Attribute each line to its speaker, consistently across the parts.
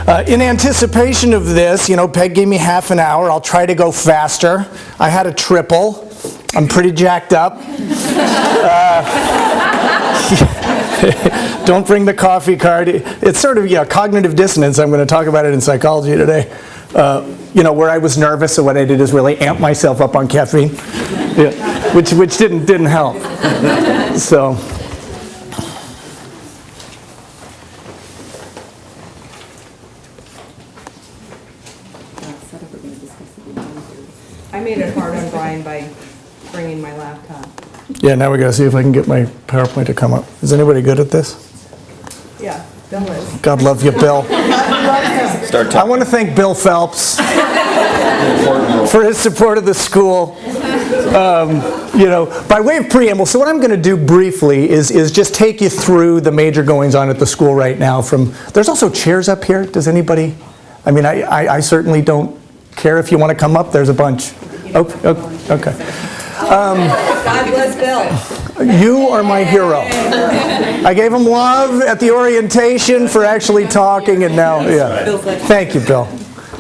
Speaker 1: In anticipation of this, Peg gave me half an hour. I'll try to go faster. I had a triple. I'm pretty jacked up. Don't bring the coffee card. It's sort of cognitive dissonance. I'm going to talk about it in psychology today. Where I was nervous, so what I did is really amp myself up on caffeine, which didn't help. So.
Speaker 2: I made it hard on Brian by bringing my laptop.
Speaker 1: Yeah, now we got to see if I can get my PowerPoint to come up. Is anybody good at this?
Speaker 2: Yeah, Bill is.
Speaker 1: God love you, Bill.
Speaker 3: Start
Speaker 1: I want to thank Bill Phelps for his support of the school. By way of preamble, so what I'm going to do briefly is just take you through the major goings on at the school right now. There's also chairs up here. Does anybody? I certainly don't care if you want to come up. There's a bunch. Okay.
Speaker 2: God bless Bill.
Speaker 1: You are my hero. I gave him love at the orientation for actually talking, and now, Thank you, Bill.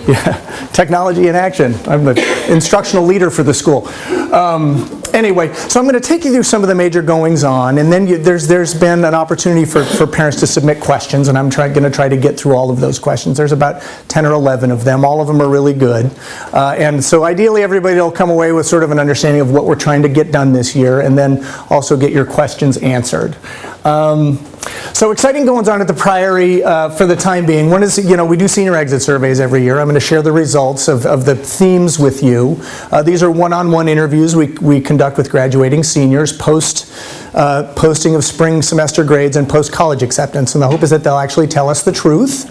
Speaker 1: Yeah, technology in action. I'm the instructional leader for the school. Anyway, so I'm going to take you through some of the major goings on, and then there's been an opportunity for parents to submit questions, and I'm going to try to get through all of those questions. There's about 10 or 11 of them. All of them are really good. And so ideally everybody will come away with sort of an understanding of what we're trying to get done this year, and then also get your questions answered. So exciting goings on at the Priory for the time being. One is, we do senior exit surveys every year. I'm going to share the results of the themes with you. These are one-on-one interviews we conduct with graduating seniors post posting of spring semester grades and post-college acceptance. And the hope is that they'll actually tell us the truth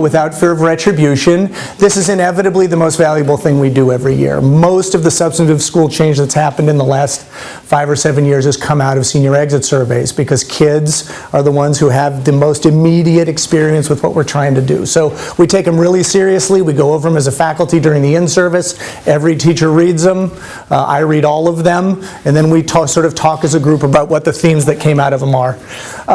Speaker 1: without fear of retribution. This is inevitably the most valuable thing we do every year. Most of the substantive school change that's happened in the last 5 or 7 years has come out of senior exit surveys, because kids are the ones who have the most immediate experience with what we're trying to do. So we take them really seriously. We go over them as a faculty during the in-service. Every teacher reads them. I read all of them. And then we sort of talk as a group about what the themes that came out of them are.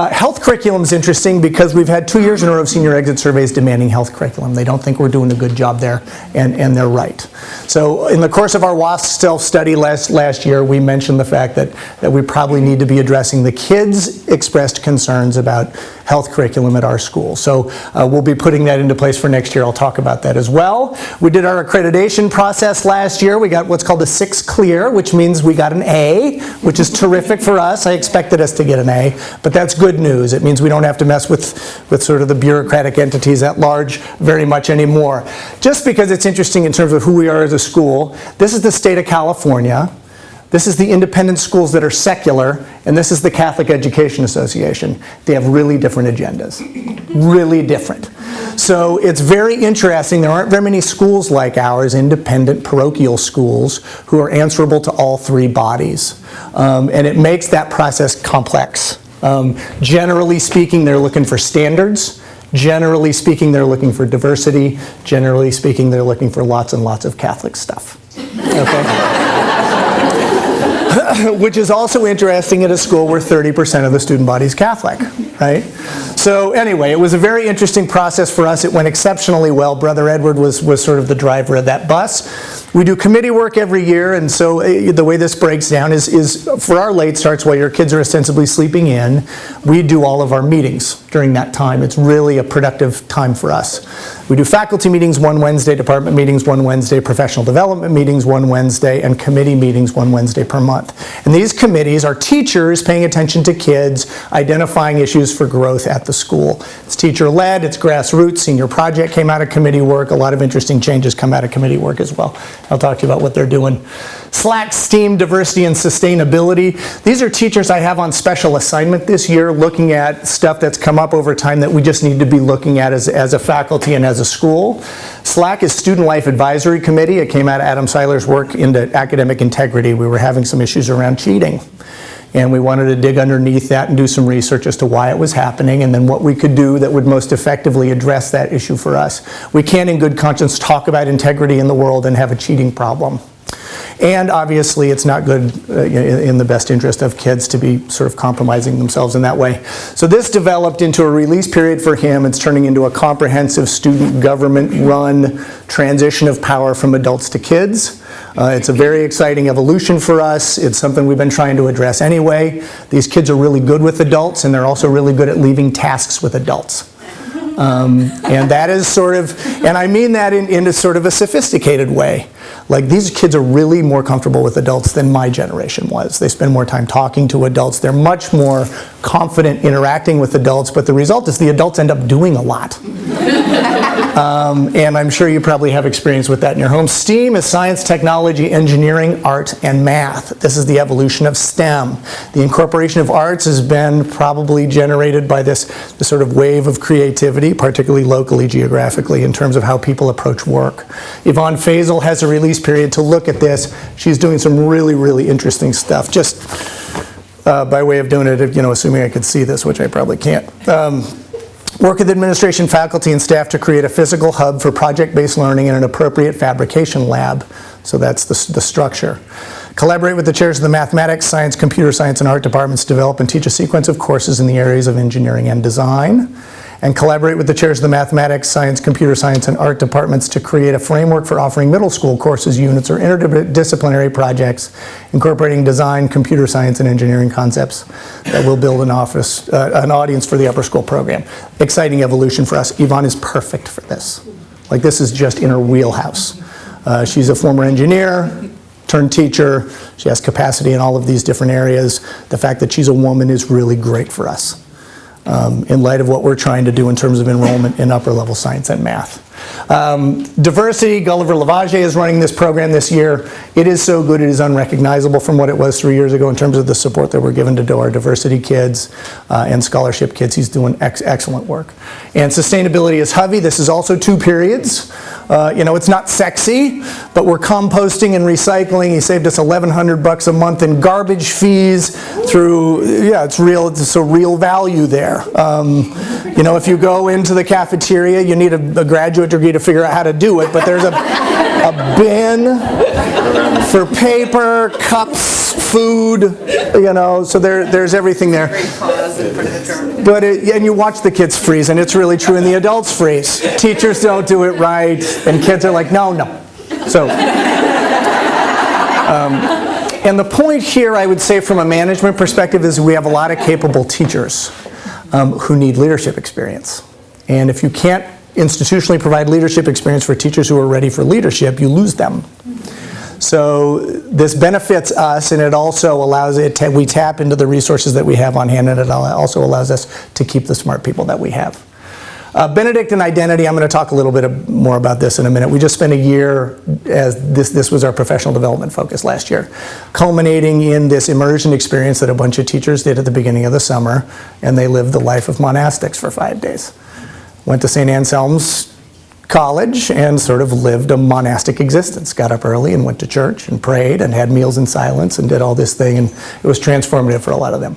Speaker 1: Health curriculum is interesting because we've had 2 years in a row of senior exit surveys demanding health curriculum. They don't think we're doing a good job there, and they're right. So in the course of our WASC self-study last year, we mentioned the fact that we probably need to be addressing the kids' expressed concerns about health curriculum at our school. So we'll be putting that into place for next year. I'll talk about that as well. We did our accreditation process last year. We got what's called a 6 clear, which means we got an A, which is terrific for us. I expected us to get an A, but that's good news. It means we don't have to mess with sort of the bureaucratic entities at large very much anymore. Just because it's interesting in terms of who we are as a school, this is the state of California. This is the independent schools that are secular, and this is the Catholic Education Association. They have really different agendas, really different. So it's very interesting. There aren't very many schools like ours, independent parochial schools, who are answerable to all 3 bodies. And it makes that process complex. Generally speaking, they're looking for standards. Generally speaking, they're looking for diversity. Generally speaking, they're looking for lots and lots of Catholic stuff. Okay? Which is also interesting at a school where 30% of the student body is Catholic, right? So anyway, it was a very interesting process for us. It went exceptionally well. Brother Edward was sort of the driver of that bus. We do committee work every year, and so the way this breaks down is for our late starts, while your kids are ostensibly sleeping in, we do all of our meetings during that time. It's really a productive time for us. We do faculty meetings 1 Wednesday, department meetings 1 Wednesday, professional development meetings 1 Wednesday, and committee meetings 1 Wednesday per month. And these committees are teachers paying attention to kids, identifying issues for growth at the school. It's teacher-led, it's grassroots. Senior Project came out of committee work. A lot of interesting changes come out of committee work as well. I'll talk to you about what they're doing. SLAC, STEAM, Diversity, and Sustainability. These are teachers I have on special assignment this year, looking at stuff that's come up over time that we just need to be looking at as a faculty and as a school. SLAC is Student Life Advisory Committee. It came out of Adam Seiler's work into academic integrity. We were having some issues around cheating, and we wanted to dig underneath that and do some research as to why it was happening, and then what we could do that would most effectively address that issue for us. We can't in good conscience talk about integrity in the world and have a cheating problem. And obviously, it's not good in the best interest of kids to be sort of compromising themselves in that way. So this developed into a release period for him. It's turning into a comprehensive student government-run transition of power from adults to kids. It's a very exciting evolution for us. It's something we've been trying to address anyway. These kids are really good with adults, and they're also really good at leaving tasks with adults. And that is sort of, and I mean that in a sort of a sophisticated way. Like, these kids are really more comfortable with adults than my generation was. They spend more time talking to adults. They're much more confident interacting with adults, but the result is the adults end up doing a lot. And I'm sure you probably have experience with that in your home. STEAM is science, technology, engineering, art, and math. This is the evolution of STEM. The incorporation of arts has been probably generated by this sort of wave of creativity, particularly locally, geographically, in terms of how people approach work. Yvonne Faisal has a release period to look at this. She's doing some really, really interesting stuff. Just by way of doing it, assuming I could see this, which I probably can't. Work with administration, faculty, and staff to create a physical hub for project-based learning and an appropriate fabrication lab. So that's the structure. Collaborate with the chairs of the mathematics, science, computer science, and art departments to develop and teach a sequence of courses in the areas of engineering and design. And collaborate with the chairs of the mathematics, science, computer science, and art departments to create a framework for offering middle school courses, units, or interdisciplinary projects incorporating design, computer science, and engineering concepts that will build an audience for the upper school program. Exciting evolution for us. Yvonne is perfect for this. Like, this is just in her wheelhouse. She's a former engineer, turned teacher. She has capacity in all of these different areas. The fact that she's a woman is really great for us. In light of what we're trying to do in terms of enrollment in upper level science and math. Diversity, Gulliver Lavage is running this program this year. It is so good, it is unrecognizable from what it was 3 years ago in terms of the support that we're given to our diversity kids and scholarship kids. He's doing excellent work. And sustainability is Hovey. This is also 2 periods. It's not sexy, but we're composting and recycling. He saved us $1,100 a month in garbage fees through, it's real. It's a real value there. If you go into the cafeteria, you need a graduate degree to figure out how to do it, but there's a bin for paper, cups, food, so there's everything there. But and you watch the kids freeze, and it's really true, and the adults freeze. Teachers don't do it right, and kids are like, no. So, and the point here, I would say, from a management perspective, is we have a lot of capable teachers who need leadership experience. And if you can't institutionally provide leadership experience for teachers who are ready for leadership, you lose them. So this benefits us, and it also allows we tap into the resources that we have on hand, and it also allows us to keep the smart people that we have. Benedict and identity, I'm going to talk a little bit more about this in a minute. We just spent a year, as this was our professional development focus last year, culminating in this immersion experience that a bunch of teachers did at the beginning of the summer, and they lived the life of monastics for 5 days. Went to St. Anselm's College and sort of lived a monastic existence. Got up early and went to church and prayed and had meals in silence and did all this thing, and it was transformative for a lot of them.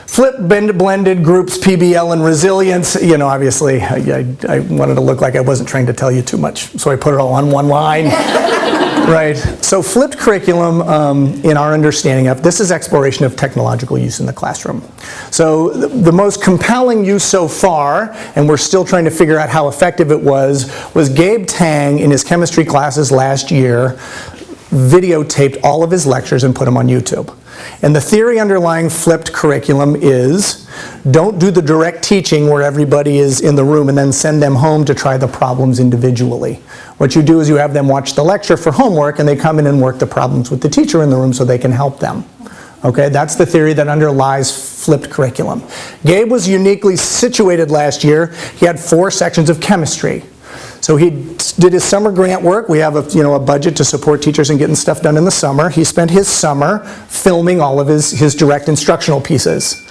Speaker 1: Flip, blended groups, PBL, and resilience. Obviously, I wanted to look like I wasn't trying to tell you too much, so I put it all on one line. Right. So flipped curriculum, in our understanding of, this is exploration of technological use in the classroom. So the most compelling use so far, and we're still trying to figure out how effective it was Gabe Tang in his chemistry classes last year videotaped all of his lectures and put them on YouTube. And the theory underlying flipped curriculum is, don't do the direct teaching where everybody is in the room and then send them home to try the problems individually. What you do is you have them watch the lecture for homework, and they come in and work the problems with the teacher in the room so they can help them. Okay, that's the theory that underlies flipped curriculum. Gabe was uniquely situated last year. He had 4 sections of chemistry. So he did his summer grant work. We have a budget to support teachers in getting stuff done in the summer. He spent his summer filming all of his direct instructional pieces.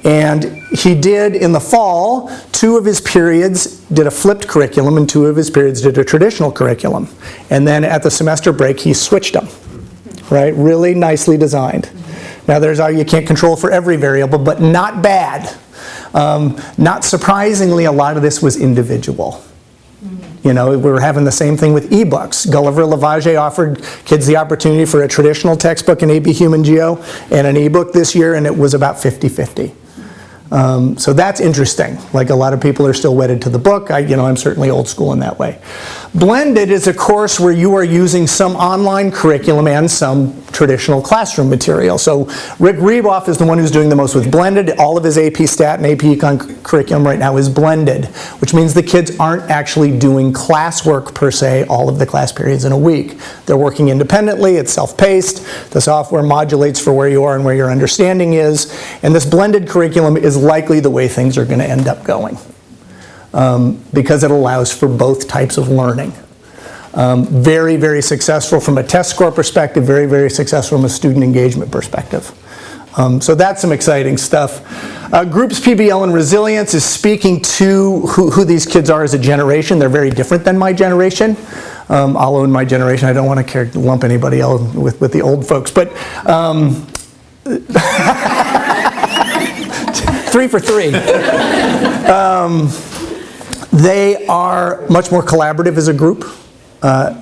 Speaker 1: And he did, in the fall, 2 of his periods did a flipped curriculum, and 2 of his periods did a traditional curriculum. And then at the semester break, he switched them. Right? Really nicely designed. Now, you can't control for every variable, but not bad. Not surprisingly, a lot of this was individual. You know, we're having the same thing with ebooks. Gulliver Lavage offered kids the opportunity for a traditional textbook in AP Human Geo and an ebook this year, and it was about 50-50. So that's interesting. Like, a lot of people are still wedded to the book. I'm certainly old school in that way. Blended is a course where you are using some online curriculum and some traditional classroom material. So Rick Reboff is the one who's doing the most with blended. All of his AP Stat and AP Econ curriculum right now is blended, which means the kids aren't actually doing classwork per se all of the class periods in a week. They're working independently. It's self-paced. The software modulates for where you are and where your understanding is. And this blended curriculum is likely the way things are going to end up going, because it allows for both types of learning. Very, very successful from a test score perspective, very, very successful from a student engagement perspective. So that's some exciting stuff. Groups PBL and Resilience is speaking to who these kids are as a generation. They're very different than my generation. I'll own my generation. I don't want to lump anybody else with the old folks, but 3 for 3. They are much more collaborative as a group.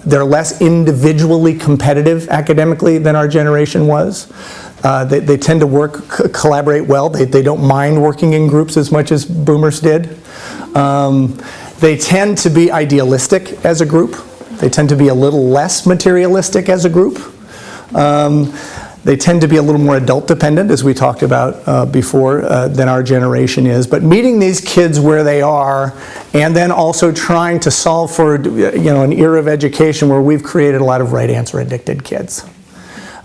Speaker 1: They're less individually competitive academically than our generation was. They tend to collaborate well. They don't mind working in groups as much as boomers did. They tend to be idealistic as a group. They tend to be a little less materialistic as a group. They tend to be a little more adult dependent, as we talked about before, than our generation is. But meeting these kids where they are, and then also trying to solve for an era of education where we've created a lot of right answer addicted kids.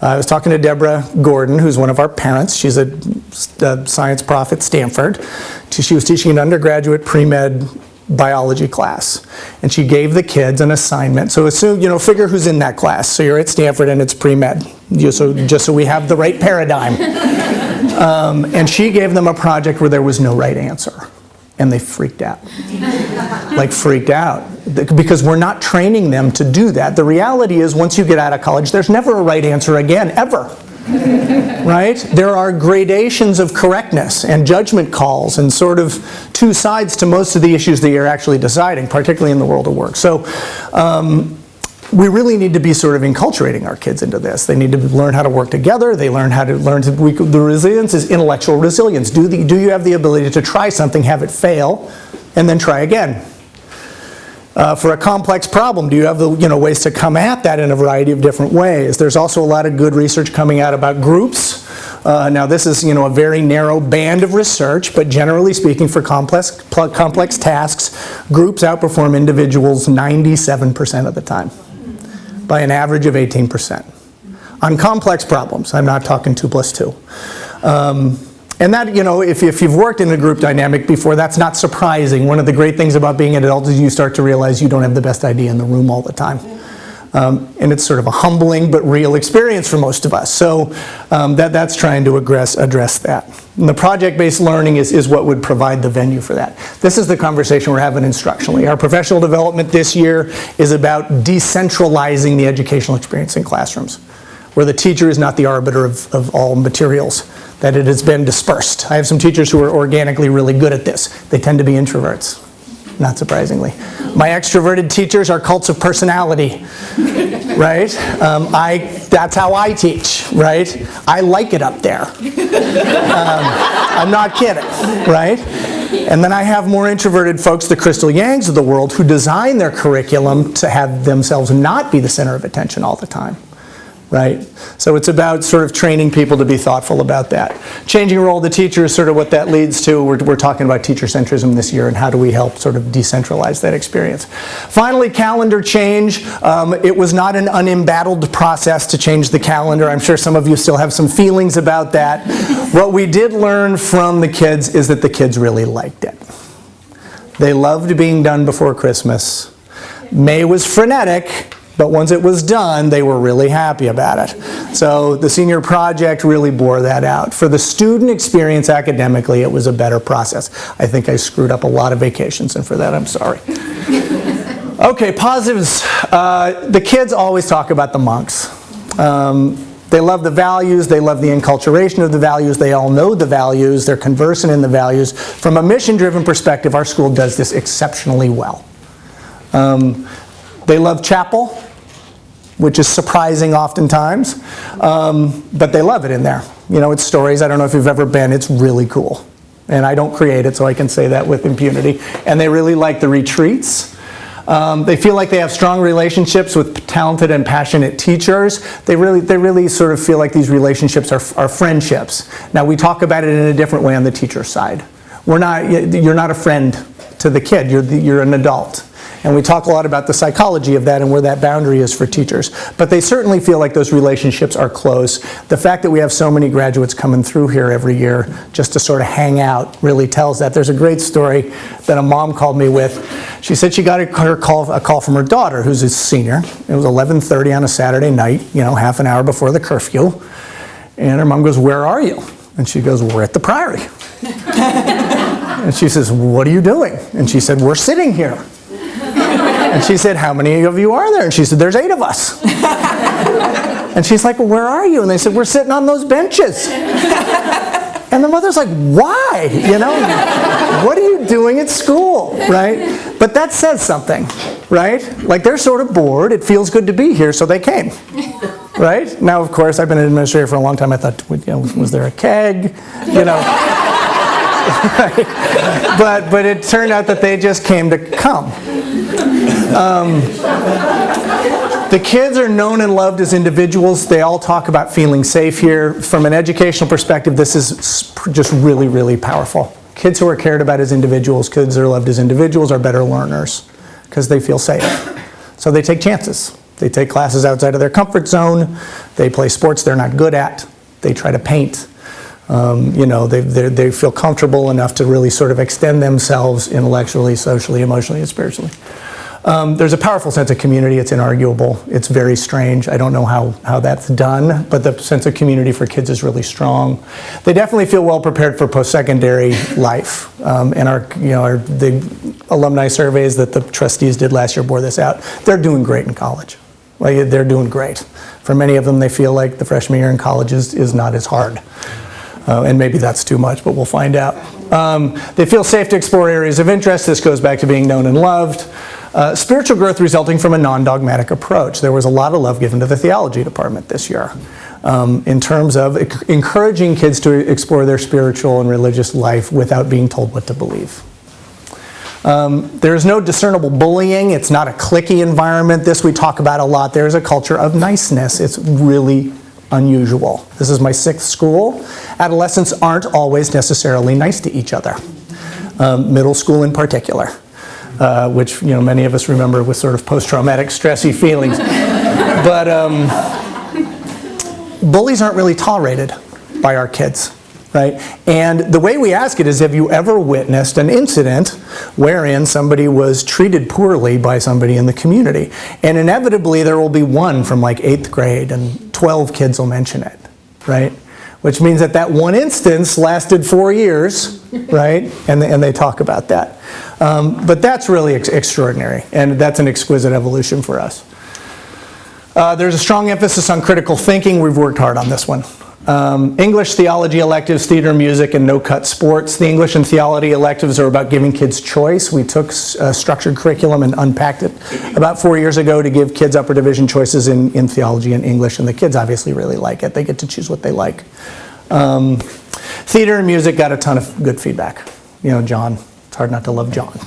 Speaker 1: I was talking to Deborah Gordon, who's one of our parents. She's a science prof at Stanford. She was teaching an undergraduate pre-med biology class, and she gave the kids an assignment. So assume, figure who's in that class. So you're at Stanford and it's pre-med, just so we have the right paradigm. And she gave them a project where there was no right answer, and they freaked out. Like, freaked out, because we're not training them to do that. The reality is, once you get out of college, there's never a right answer again, ever. Right? There are gradations of correctness and judgment calls and sort of two sides to most of the issues that you're actually deciding, particularly in the world of work. So we really need to be sort of enculturating our kids into this. They need to learn how to work together. They the resilience is intellectual resilience. Do you have the ability to try something, have it fail, and then try again? For a complex problem, do you have the ways to come at that in a variety of different ways? There's also a lot of good research coming out about groups. Now this is a very narrow band of research, but generally speaking, for complex tasks, groups outperform individuals 97% of the time, by an average of 18%. On complex problems, I'm not talking 2 + 2. And that, if you've worked in a group dynamic before, that's not surprising. One of the great things about being an adult is you start to realize you don't have the best idea in the room all the time. And it's sort of a humbling but real experience for most of us. So that's trying to address that. And the project-based learning is what would provide the venue for that. This is the conversation we're having instructionally. Our professional development this year is about decentralizing the educational experience in classrooms, where the teacher is not the arbiter of all materials, that it has been dispersed. I have some teachers who are organically really good at this. They tend to be introverts, not surprisingly. My extroverted teachers are cults of personality, right? That's how I teach, right? I like it up there. I'm not kidding, right? And then I have more introverted folks, the Crystal Yangs of the world, who design their curriculum to have themselves not be the center of attention all the time. Right? So it's about sort of training people to be thoughtful about that. Changing role of the teacher is sort of what that leads to. We're talking about teacher centrism this year and how do we help sort of decentralize that experience. Finally, calendar change. It was not an unembattled process to change the calendar. I'm sure some of you still have some feelings about that. What we did learn from the kids is that the kids really liked it. They loved being done before Christmas. May was frenetic, but once it was done, they were really happy about it. So the senior project really bore that out. For the student experience academically, it was a better process. I think I screwed up a lot of vacations, and for that, I'm sorry. Okay, positives. The kids always talk about the monks. They love the values, they love the enculturation of the values, they all know the values, they're conversant in the values. From a mission-driven perspective, our school does this exceptionally well. They love chapel, which is surprising oftentimes, but they love it in there. You know, it's stories. I don't know if you've ever been. It's really cool. And I don't create it, so I can say that with impunity. And they really like the retreats. They feel like they have strong relationships with talented and passionate teachers. They really sort of feel like these relationships are friendships. Now, we talk about it in a different way on the teacher side. You're not a friend to the kid. You're an adult. And we talk a lot about the psychology of that and where that boundary is for teachers. But they certainly feel like those relationships are close. The fact that we have so many graduates coming through here every year just to sort of hang out really tells that. There's a great story that a mom called me with. She said she got a call from her daughter, who's a senior. It was 11:30 on a Saturday night, half an hour before the curfew. And her mom goes, "Where are you?" And she goes, "We're at the Priory." And she says, "What are you doing?" And she said, "We're sitting here." And she said, "How many of you are there?" And she said, "There's 8 of us." And she's like, "Well, where are you?" And they said, "We're sitting on those benches." And the mother's like, "Why? What are you doing at school?" Right? But that says something, right? Like, they're sort of bored. It feels good to be here, so they came. Right? Now, of course, I've been an administrator for a long time. I thought, was there a keg? But it turned out that they just came to come. The kids are known and loved as individuals. They all talk about feeling safe here. From an educational perspective, this is just really, really powerful. Kids who are cared about as individuals, kids that are loved as individuals are better learners because they feel safe. So they take chances. They take classes outside of their comfort zone. They play sports they're not good at. They try to paint. They feel comfortable enough to really sort of extend themselves intellectually, socially, emotionally, and spiritually. There's a powerful sense of community. It's inarguable. It's very strange. I don't know how that's done, but the sense of community for kids is really strong. They definitely feel well prepared for post-secondary life. And the alumni surveys that the trustees did last year bore this out. They're doing great in college. Like, they're doing great. For many of them, they feel like the freshman year in college is not as hard. And maybe that's too much, but we'll find out. They feel safe to explore areas of interest. This goes back to being known and loved. Spiritual growth resulting from a non-dogmatic approach. There was a lot of love given to the theology department this year in terms of encouraging kids to explore their spiritual and religious life without being told what to believe. There is no discernible bullying. It's not a cliquey environment. This we talk about a lot. There's a culture of niceness. It's really unusual. This is my 6th school. Adolescents aren't always necessarily nice to each other. Middle school in particular, which many of us remember with sort of post-traumatic stressy feelings. But bullies aren't really tolerated by our kids. Right? And the way we ask it is, have you ever witnessed an incident wherein somebody was treated poorly by somebody in the community? And inevitably there will be one from like 8th grade and 12 kids will mention it, right? Which means that one instance lasted 4 years, right? And they talk about that. But that's really extraordinary, and that's an exquisite evolution for us. There's a strong emphasis on critical thinking. We've worked hard on this one. English, theology electives, theater, music, and no-cut sports. The English and theology electives are about giving kids choice. We took a structured curriculum and unpacked it about 4 years ago to give kids upper division choices in theology and English, and the kids obviously really like it. They get to choose what they like. Theater and music got a ton of good feedback. John, it's hard not to love John.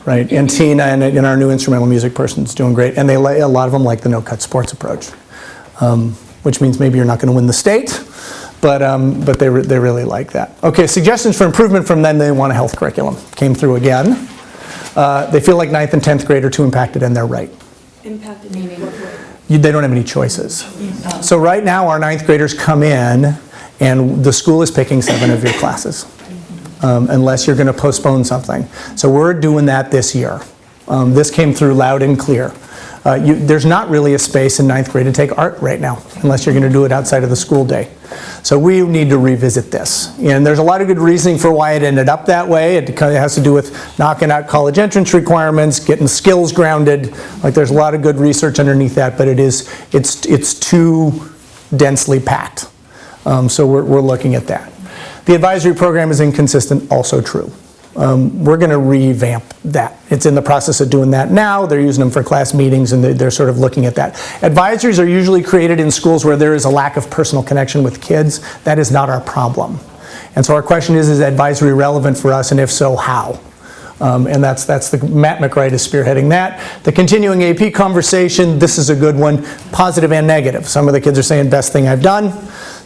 Speaker 1: Right? And Tina and our new instrumental music person is doing great, and a lot of them like the no-cut sports approach. Which means maybe you're not going to win the state, but they really like that. Okay, suggestions for improvement from then. They want a health curriculum. Came through again. They feel like 9th and 10th grade are too impacted, and they're right.
Speaker 4: Impacted meaning what?
Speaker 1: They don't have any choices. So right now our 9th graders come in, and the school is picking 7 of your classes, unless you're going to postpone something. So we're doing that this year. This came through loud and clear. There's not really a space in 9th grade to take art right now, unless you're going to do it outside of the school day. So we need to revisit this. And there's a lot of good reasoning for why it ended up that way. It kind of has to do with knocking out college entrance requirements, getting skills grounded. Like, there's a lot of good research underneath that, but it's too densely packed. So we're looking at that. The advisory program is inconsistent, also true. We're going to revamp that. It's in the process of doing that now. They're using them for class meetings, and they're sort of looking at that. Advisories are usually created in schools where there is a lack of personal connection with kids. That is not our problem. And so our question is advisory relevant for us, and if so, how? And that's Matt McWright is spearheading that. The continuing AP conversation, this is a good one, positive and negative. Some of the kids are saying, best thing I've done.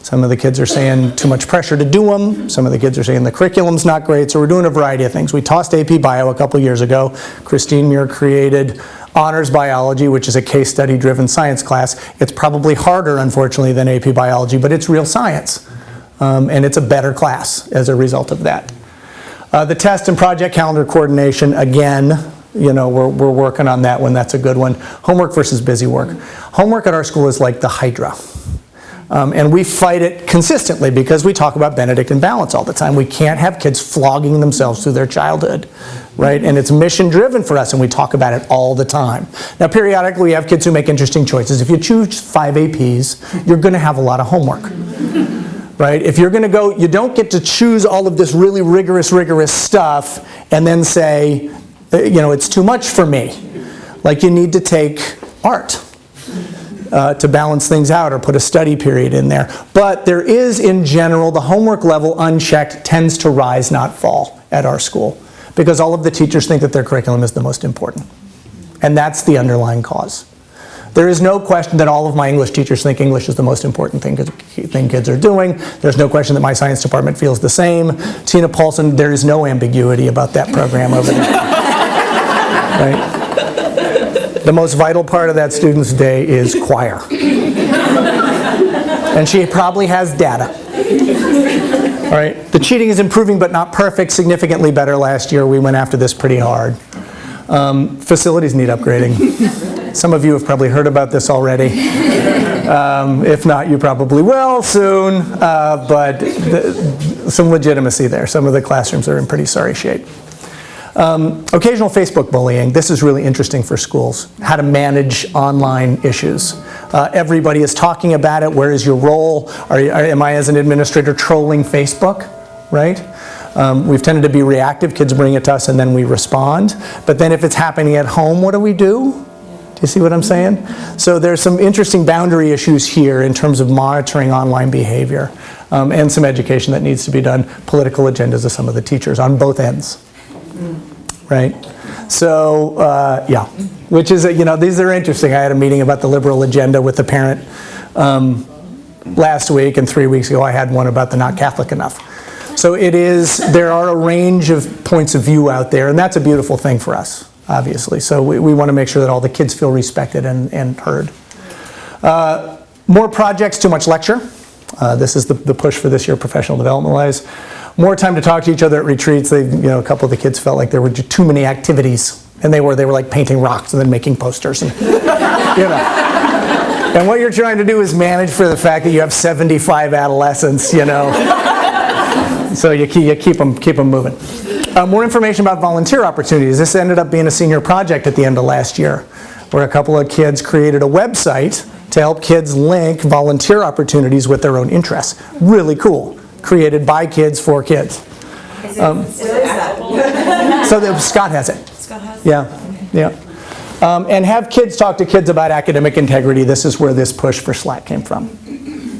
Speaker 1: Some of the kids are saying too much pressure to do them. Some of the kids are saying the curriculum's not great. So we're doing a variety of things. We tossed AP Bio a couple years ago. Christine Muir created Honors Biology, which is a case study driven science class. It's probably harder, unfortunately, than AP Biology, but it's real science. And it's a better class as a result of that. The test and project calendar coordination, again, we're working on that one. That's a good one. Homework versus busy work. Homework at our school is like the Hydra. And we fight it consistently because we talk about Benedict and balance all the time. We can't have kids flogging themselves through their childhood, right? And it's mission driven for us, and we talk about it all the time. Now, periodically, we have kids who make interesting choices. If you choose 5 APs, you're going to have a lot of homework. Right? If you're going to go, you don't get to choose all of this really rigorous stuff and then say, it's too much for me. Like you need to take art to balance things out or put a study period in there. But there is, in general, the homework level unchecked tends to rise, not fall at our school because all of the teachers think that their curriculum is the most important. And that's the underlying cause. There is no question that all of my English teachers think English is the most important thing kids are doing. There's no question that my science department feels the same. Tina Paulson, there is no ambiguity about that program over there. Right? The most vital part of that student's day is choir. And she probably has data. All right? The cheating is improving but not perfect, significantly better last year. We went after this pretty hard. Facilities need upgrading. Some of you have probably heard about this already. If not, you probably will soon. But some legitimacy there. Some of the classrooms are in pretty sorry shape. Occasional Facebook bullying. This is really interesting for schools. How to manage online issues. Everybody is talking about it. Where is your role? Am I, as an administrator, trolling Facebook? Right? We've tended to be reactive. Kids bring it to us and then we respond. But then if it's happening at home, what do we do? Do you see what I'm saying? So there's some interesting boundary issues here in terms of monitoring online behavior and some education that needs to be done. Political agendas of some of the teachers on both ends. Right? So, which is, these are interesting. I had a meeting about the liberal agenda with the parent last week, and 3 weeks ago I had one about the not Catholic enough. So there are a range of points of view out there, and that's a beautiful thing for us, obviously. So we want to make sure that all the kids feel respected and heard. More projects, too much lecture. This is the push for this year, professional development-wise. More time to talk to each other at retreats. A couple of the kids felt like there were too many activities, and they were like painting rocks and then making posters, and And what you're trying to do is manage for the fact that you have 75 adolescents, So you keep them moving. More information about volunteer opportunities. This ended up being a senior project at the end of last year, where a couple of kids created a website to help kids link volunteer opportunities with their own interests. Really cool. Created by kids for kids.
Speaker 2: Where is that?
Speaker 1: So Scott has it.
Speaker 2: Scott has it?
Speaker 1: Yeah. And have kids talk to kids about academic integrity. This is where this push for Slack came from.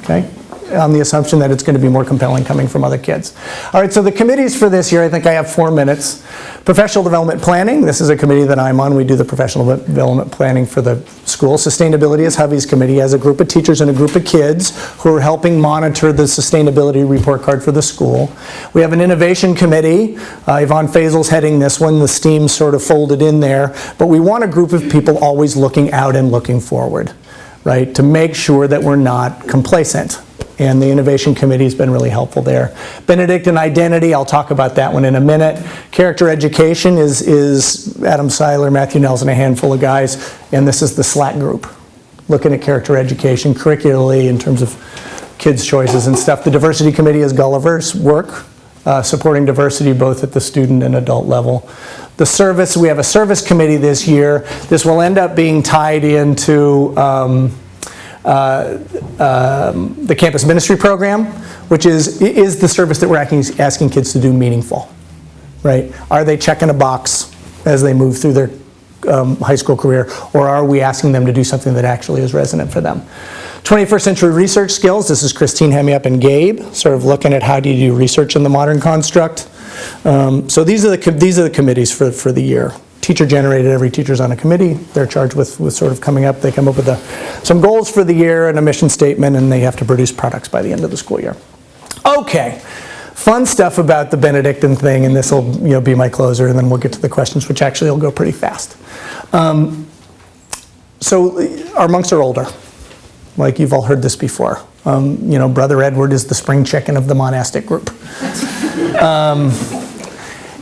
Speaker 1: Okay? On the assumption that it's going to be more compelling coming from other kids. All right, so the committees for this year, I think I have 4 minutes. Professional development planning, this is a committee that I'm on. We do the professional development planning for the school. Sustainability is Hovey's committee, as a group of teachers and a group of kids who are helping monitor the sustainability report card for the school. We have an innovation committee. Yvonne Faisal's heading this one. The STEAM's sort of folded in there. But we want a group of people always looking out and looking forward, right, to make sure that we're not complacent. And the Innovation Committee has been really helpful there. Benedict and Identity, I'll talk about that one in a minute. Character Education is Adam Seiler, Matthew Nelson, a handful of guys, and this is the Slack group, looking at character education curricularly in terms of kids' choices and stuff. The Diversity Committee is Gulliver's work, supporting diversity both at the student and adult level. The service, we have a service committee this year. This will end up being tied into the campus ministry program, which is the service that we're asking kids to do meaningful, right? Are they checking a box as they move through their high school career, or are we asking them to do something that actually is resonant for them? 21st century research skills, this is Christine Hemiup and Gabe, sort of looking at how do you do research in the modern construct. So these are the committees for the year. Teacher generated, every teacher's on a committee. They're charged with sort of coming up, they come up with some goals for the year and a mission statement, and they have to produce products by the end of the school year. Okay, fun stuff about the Benedictine thing, and this will be my closer, and then we'll get to the questions, which actually will go pretty fast. So our monks are older. Like you've all heard this before. Brother Edward is the spring chicken of the monastic group.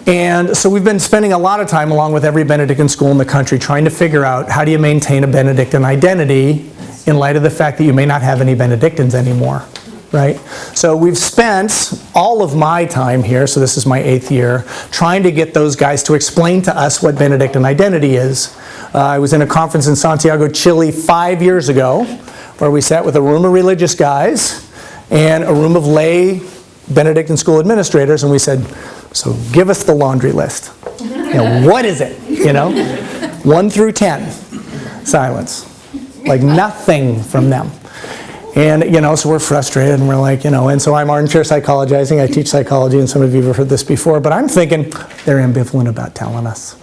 Speaker 1: And so we've been spending a lot of time, along with every Benedictine school in the country, trying to figure out how do you maintain a Benedictine identity in light of the fact that you may not have any Benedictines anymore, right? So we've spent all of my time here, so this is my 8th year, trying to get those guys to explain to us what Benedictine identity is. I was in a conference in Santiago, Chile 5 years ago, where we sat with a room of religious guys and a room of lay Benedictine school administrators, and we said, so give us the laundry list. What is it? 1 through 10. Silence. Like nothing from them. And, so we're frustrated, and we're like, and so I'm armchair psychologizing. I teach psychology, and some of you have heard this before, but I'm thinking they're ambivalent about telling us.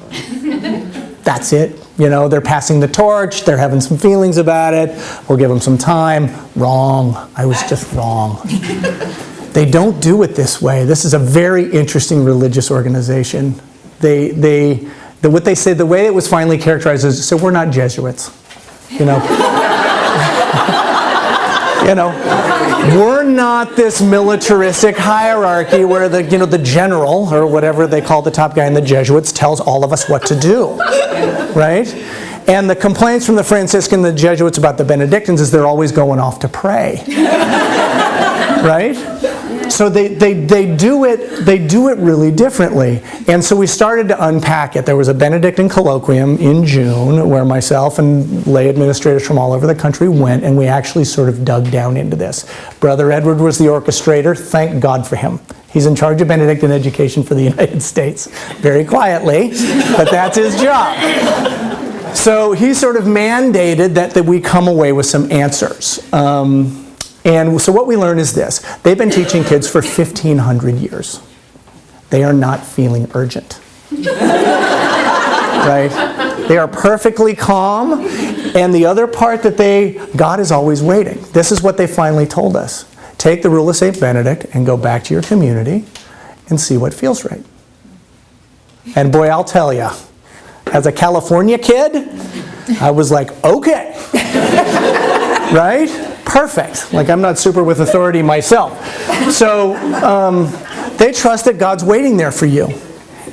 Speaker 1: That's it. They're passing the torch. They're having some feelings about it. We'll give them some time. Wrong. I was just wrong. They don't do it this way. This is a very interesting religious organization. What they say, the way it was finally characterized is, so we're not Jesuits. We're not this militaristic hierarchy where the general, or whatever they call the top guy in the Jesuits, tells all of us what to do, right? And the complaints from the Franciscan and the Jesuits about the Benedictines is they're always going off to pray, right? So they do it really differently. And so we started to unpack it. There was a Benedictine colloquium in June where myself and lay administrators from all over the country went, and we actually sort of dug down into this. Brother Edward was the orchestrator. Thank God for him. He's in charge of Benedictine education for the United States. Very quietly, but that's his job. So he sort of mandated that we come away with some answers. And so what we learn is this. They've been teaching kids for 1,500 years. They are not feeling urgent. Right? They are perfectly calm. And the other part that God is always waiting. This is what they finally told us. Take the rule of St. Benedict and go back to your community and see what feels right. And boy, I'll tell you, as a California kid, I was like, okay. Right? Perfect. Like I'm not super with authority myself. So they trust that God's waiting there for you.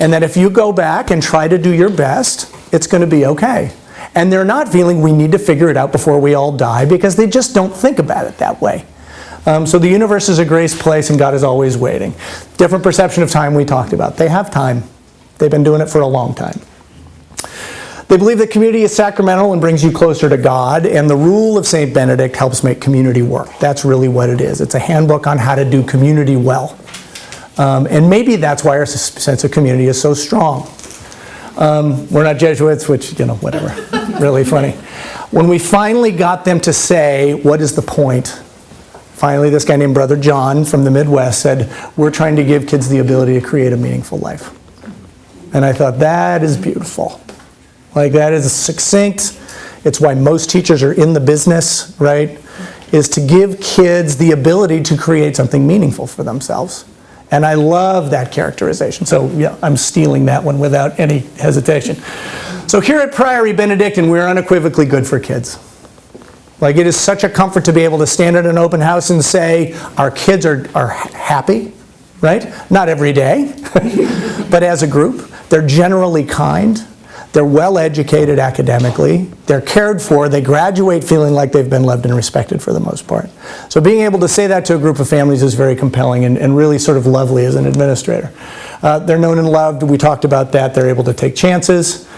Speaker 1: And that if you go back and try to do your best, it's going to be okay. And they're not feeling we need to figure it out before we all die, because they just don't think about it that way. So the universe is a grace place and God is always waiting. Different perception of time we talked about. They have time. They've been doing it for a long time. They believe that community is sacramental and brings you closer to God, and the rule of St. Benedict helps make community work. That's really what it is. It's a handbook on how to do community well. And maybe that's why our sense of community is so strong. We're not Jesuits, which, whatever. Really funny. When we finally got them to say, what is the point? Finally, this guy named Brother John from the Midwest said, we're trying to give kids the ability to create a meaningful life. And I thought, that is beautiful. Like that is succinct. It's why most teachers are in the business, right? Is to give kids the ability to create something meaningful for themselves. And I love that characterization. So yeah, I'm stealing that one without any hesitation. So here at Priory Benedictine, we're unequivocally good for kids. Like it is such a comfort to be able to stand at an open house and say, our kids are happy, right? Not every day, but as a group. They're generally kind. They're well educated academically. They're cared for. They graduate feeling like they've been loved and respected for the most part. So being able to say that to a group of families is very compelling and really sort of lovely as an administrator. They're known and loved. We talked about that. They're able to take chances.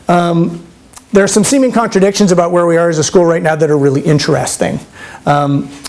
Speaker 1: There are some seeming contradictions about where we are as a school right now that are really interesting.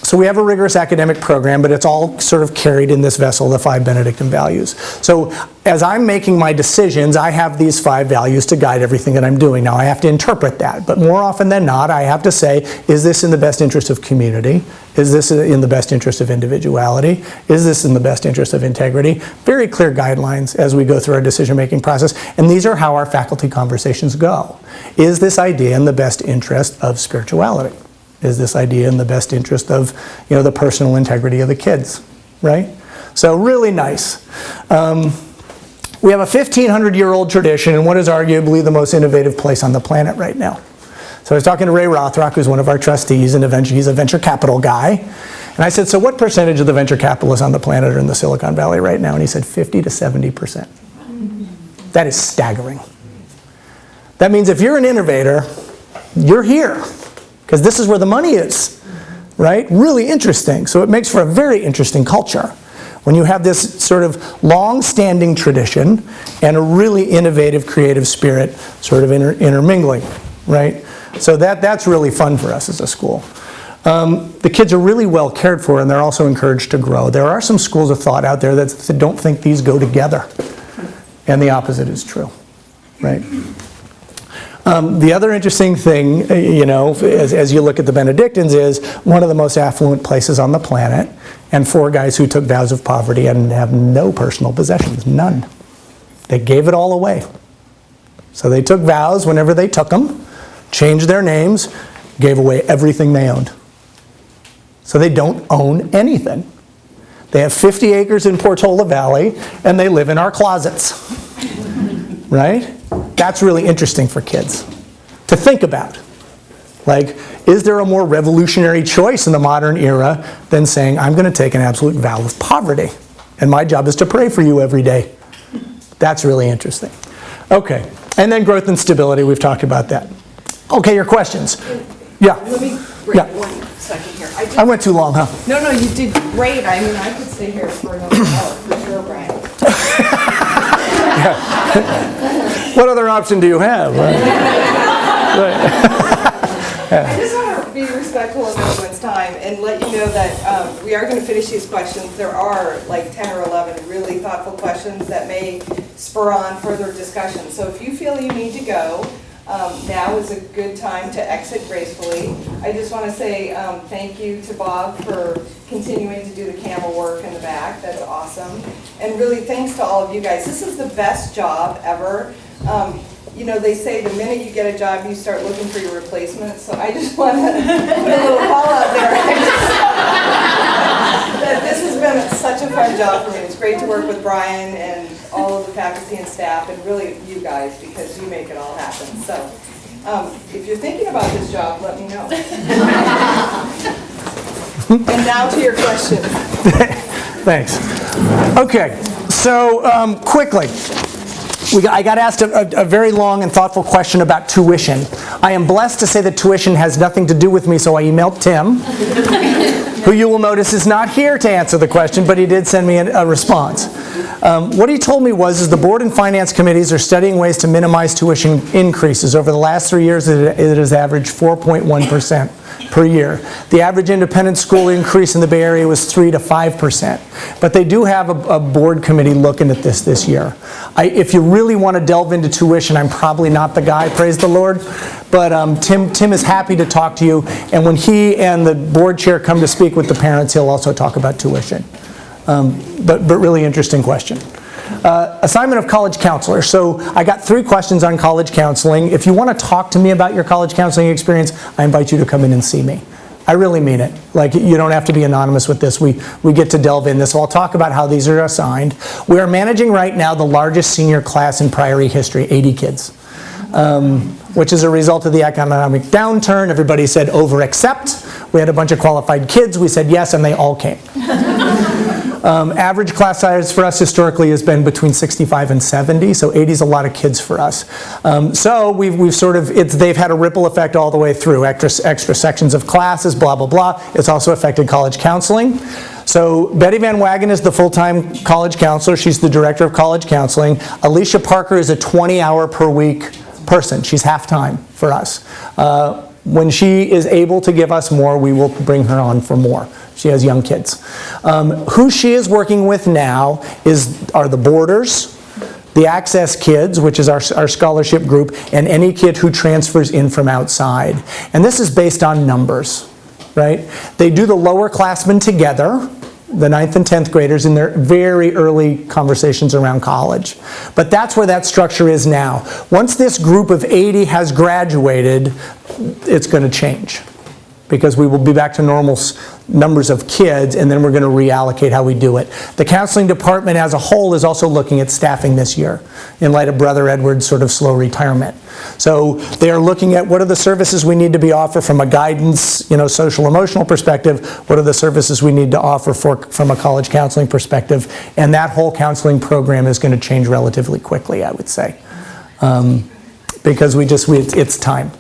Speaker 1: So we have a rigorous academic program, but it's all sort of carried in this vessel, the 5 Benedictine values. So as I'm making my decisions, I have these 5 values to guide everything that I'm doing. Now I have to interpret that, but more often than not, I have to say, is this in the best interest of community? Is this in the best interest of individuality? Is this in the best interest of integrity? Very clear guidelines as we go through our decision-making process, and these are how our faculty conversations go. Is this idea in the best interest of spirituality? Is this idea in the best interest of, the personal integrity of the kids, right? So really nice. We have a 1,500-year-old tradition in what is arguably the most innovative place on the planet right now. So I was talking to Ray Rothrock, who's one of our trustees, and he's a venture capital guy. And I said, so what percentage of the venture capitalists on the planet are in the Silicon Valley right now? And he said 50 to 70%. That is staggering. That means if you're an innovator, you're here. Because this is where the money is, right? Really interesting. So it makes for a very interesting culture when you have this sort of long-standing tradition and a really innovative, creative spirit sort of intermingling, right? So that's really fun for us as a school. The kids are really well cared for, and they're also encouraged to grow. There are some schools of thought out there that don't think these go together, and the opposite is true, right? The other interesting thing, as you look at the Benedictines, is one of the most affluent places on the planet, and 4 guys who took vows of poverty and have no personal possessions, none. They gave it all away. So they took vows whenever they took them, changed their names, gave away everything they owned. So they don't own anything. They have 50 acres in Portola Valley, and they live in our closets, right? That's really interesting for kids to think about. Like, is there a more revolutionary choice in the modern era than saying, I'm going to take an absolute vow of poverty, and my job is to pray for you every day? That's really interesting. Okay, and then growth and stability, we've talked about that. Okay, your questions. Yeah.
Speaker 2: Let me break 1 second here.
Speaker 1: I went too long, huh?
Speaker 2: No, you did great. I mean, I could stay here for another hour, for sure, Brian.
Speaker 1: What other option do you have?
Speaker 2: I just want to be respectful of everyone's time and let you know that we are going to finish these questions. There are like 10 or 11 really thoughtful questions that may spur on further discussion. So if you feel you need to go, now is a good time to exit gracefully. I just want to say thank you to Bob for continuing to do the camera work in the back. That's awesome. And really thanks to all of you guys. This is the best job ever. They say the minute you get a job, you start looking for your replacement. So I just want to put a little call out there. That this has been such a fun job for me. It's great to work with Brian and all of the faculty and staff, and really you guys, because you make it all happen. So if you're thinking about this job, let me know. And now to your questions.
Speaker 1: Thanks. Okay, so quickly. I got asked a very long and thoughtful question about tuition. I am blessed to say that tuition has nothing to do with me, so I emailed Tim, who you will notice is not here to answer the question, but he did send me a response. What he told me was the board and finance committees are studying ways to minimize tuition increases. Over the last 3 years, it has averaged 4.1% per year. The average independent school increase in the Bay Area was 3 to 5%. But they do have a board committee looking at this year. If you really want to delve into tuition, I'm probably not the guy, praise the Lord. But Tim is happy to talk to you. And when he and the board chair come to speak with the parents, he'll also talk about tuition. But really interesting question. Assignment of college counselor. So I got 3 questions on college counseling. If you want to talk to me about your college counseling experience, I invite you to come in and see me. I really mean it. Like, you don't have to be anonymous with this. We get to delve in this. So I'll talk about how these are assigned. We are managing right now the largest senior class in Priory history, 80 kids, which is a result of the economic downturn. Everybody said over accept. We had a bunch of qualified kids. We said yes, and they all came. Average class size for us historically has been between 65 and 70, so 80 is a lot of kids for us. So we've sort of, they've had a ripple effect all the way through, extra sections of classes, blah, blah, blah. It's also affected college counseling. So Betty Van Wagen is the full-time college counselor. She's the director of college counseling. Alicia Parker is a 20-hour per week person. She's half-time for us. When she is able to give us more, we will bring her on for more. She has young kids. Who she is working with now are the boarders, the Access kids, which is our scholarship group, and any kid who transfers in from outside. And this is based on numbers, right? They do the lower classmen together, the 9th and 10th graders, in their very early conversations around college. But that's where that structure is now. Once this group of 80 has graduated, it's going to change, because we will be back to normal numbers of kids, and then we're going to reallocate how we do it. The counseling department as a whole is also looking at staffing this year in light of Brother Edward's sort of slow retirement. So they are looking at what are the services we need to be offered from a guidance, social emotional perspective, what are the services we need to offer from a college counseling perspective, and that whole counseling program is going to change relatively quickly, I would say, because it's time.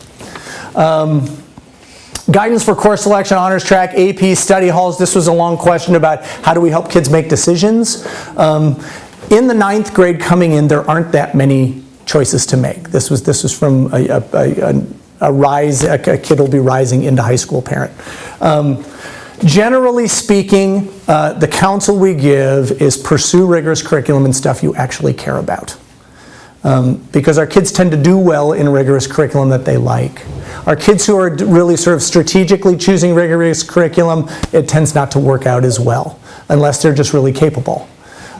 Speaker 1: Guidance for course selection, honors track, AP, study halls. This was a long question about how do we help kids make decisions. In the 9th grade coming in, there aren't that many choices to make. This was from a kid will be rising into high school parent. Generally speaking, the counsel we give is pursue rigorous curriculum and stuff you actually care about. Because our kids tend to do well in rigorous curriculum that they like. Our kids who are really sort of strategically choosing rigorous curriculum, it tends not to work out as well, unless they're just really capable.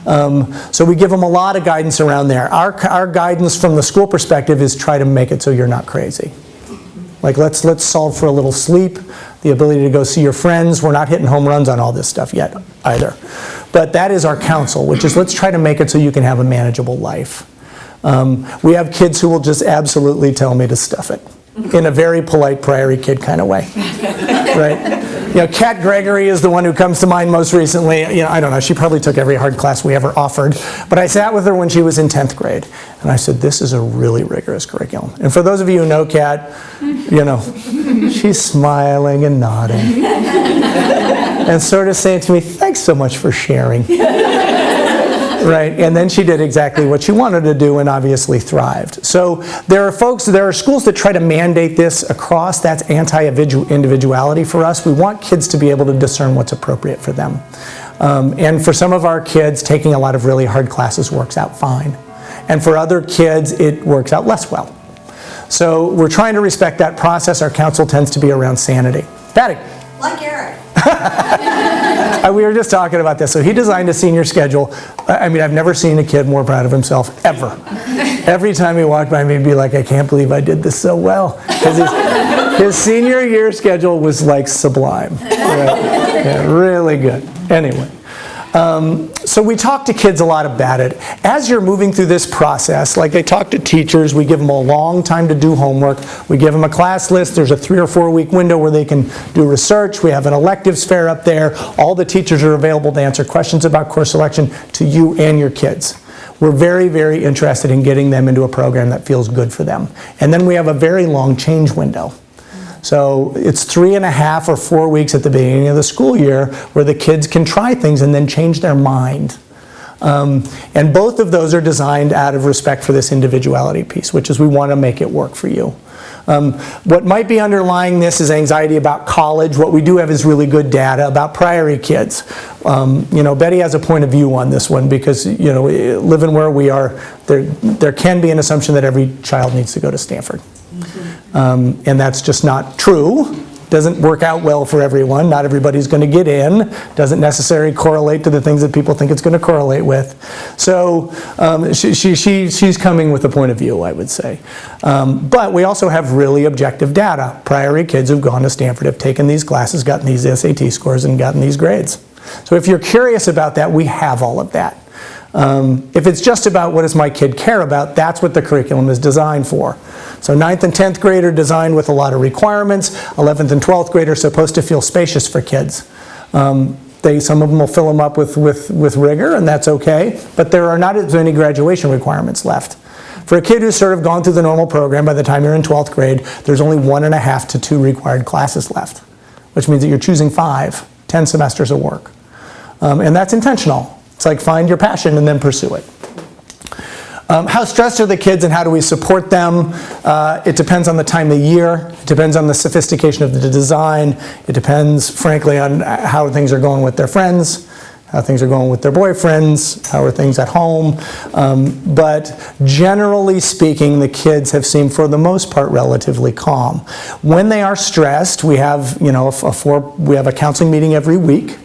Speaker 1: So we give them a lot of guidance around there. Our guidance from the school perspective is try to make it so you're not crazy. Like let's solve for a little sleep, the ability to go see your friends. We're not hitting home runs on all this stuff yet either. But that is our counsel, which is let's try to make it so you can have a manageable life. We have kids who will just absolutely tell me to stuff it in a very polite Priory kid kind of way, right? Kat Gregory is the one who comes to mind most recently. I don't know, she probably took every hard class we ever offered, but I sat with her when she was in 10th grade, and I said, this is a really rigorous curriculum. And for those of you who know Kat, she's smiling and nodding and sort of saying to me, thanks so much for sharing. Right, and then she did exactly what she wanted to do and obviously thrived. So there are schools that try to mandate this across. That's anti-individuality for us. We want kids to be able to discern what's appropriate for them. And for some of our kids, taking a lot of really hard classes works out fine. And for other kids, it works out less well. So we're trying to respect that process. Our counsel tends to be around sanity. Patty.
Speaker 4: Like Eric.
Speaker 1: We were just talking about this. So he designed a senior schedule. I've never seen a kid more proud of himself, ever. Every time he walked by me, he'd be like, I can't believe I did this so well. Because his senior year schedule was like sublime. Right? Yeah, really good. Anyway. So we talk to kids a lot about it. As you're moving through this process, like they talk to teachers, we give them a long time to do homework. We give them a class list. There's a 3 or 4 week window where they can do research. We have an electives fair up there. All the teachers are available to answer questions about course selection to you and your kids. We're very, very interested in getting them into a program that feels good for them. And then we have a very long change window. So it's 3.5 or 4 weeks at the beginning of the school year where the kids can try things and then change their mind. And both of those are designed out of respect for this individuality piece, which is we want to make it work for you. What might be underlying this is anxiety about college. What we do have is really good data about Priory kids. Betty has a point of view on this one because, living where we are, there can be an assumption that every child needs to go to Stanford. And that's just not true. Doesn't work out well for everyone. Not everybody's going to get in. Doesn't necessarily correlate to the things that people think it's going to correlate with. So she's coming with a point of view, I would say. But we also have really objective data. Priory kids who've gone to Stanford have taken these classes, gotten these SAT scores, and gotten these grades. So if you're curious about that, we have all of that. If it's just about what does my kid care about, that's what the curriculum is designed for. So 9th and 10th grade are designed with a lot of requirements. 11th and 12th grade are supposed to feel spacious for kids. Some of them will fill them up with rigor, and that's okay, but there are not as many graduation requirements left. For a kid who's sort of gone through the normal program, by the time you're in 12th grade, there's only 1.5 to 2 required classes left, which means that you're choosing 10 semesters of work. And that's intentional. It's like find your passion and then pursue it. How stressed are the kids and how do we support them? It depends on the time of year. It depends on the sophistication of the design. It depends, frankly, on how things are going with their friends, how things are going with their boyfriends, how are things at home. But generally speaking, the kids have seemed, for the most part, relatively calm. When they are stressed, we have, we have a counseling meeting every week